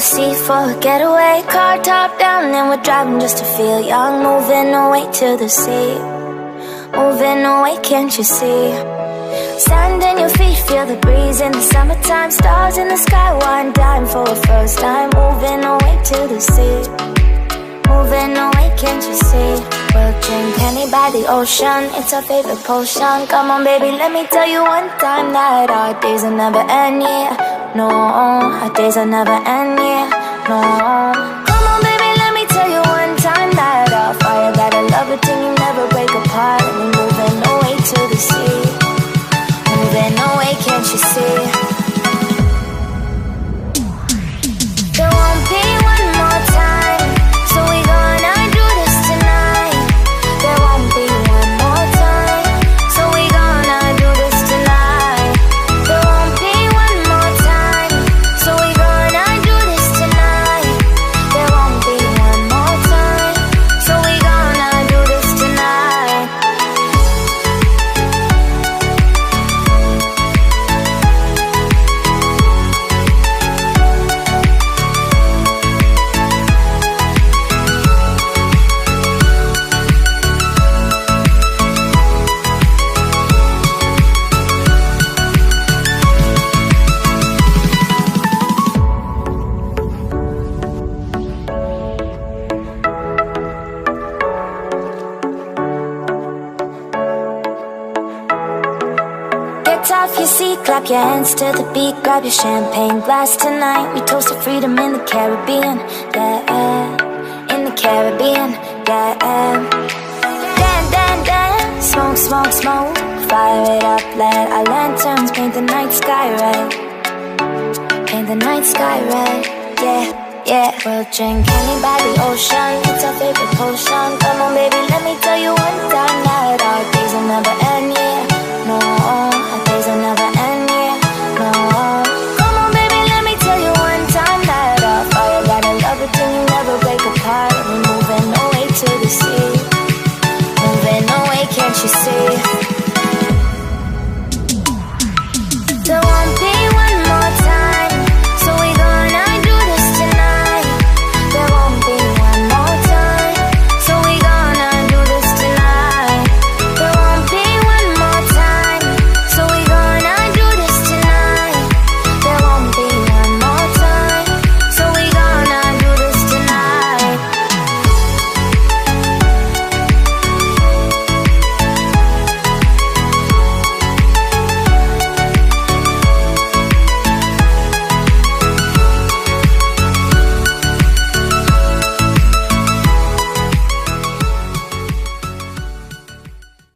sea for a getaway. Car top down and we're driving just to feel young. Moving away to the sea, moving away, can't you see? Sand in your feet, feel the breeze in the summertime. Stars in the sky, one dime for a first time. Moving away to the sea, moving away, can't you see? We'll drink honey by the ocean, it's our favorite potion. Come on baby, let me tell you one time that our days will never end, yeah. No, our days will never end, yeah. No. Come on baby, let me tell you one time that our fire got a love it till you never break apart. And we're moving away to the sea, moving away, can't you see? There won't be one more time, so we gonna do this tonight. There won't be one more time, so we gonna do this tonight. There won't be one more time, so we gonna do this tonight. There won't be one more time, so we gonna do this tonight. Get off your seat, clap your hands to the beat. Grab your champagne glass tonight. We toast to freedom in the Caribbean, yeah. In the Caribbean, yeah. Dan, dan, dan, smoke, smoke, smoke. Fire it up, let our lanterns paint the night sky red. Paint the night sky red, yeah, yeah. We'll drink honey by the ocean, it's our favorite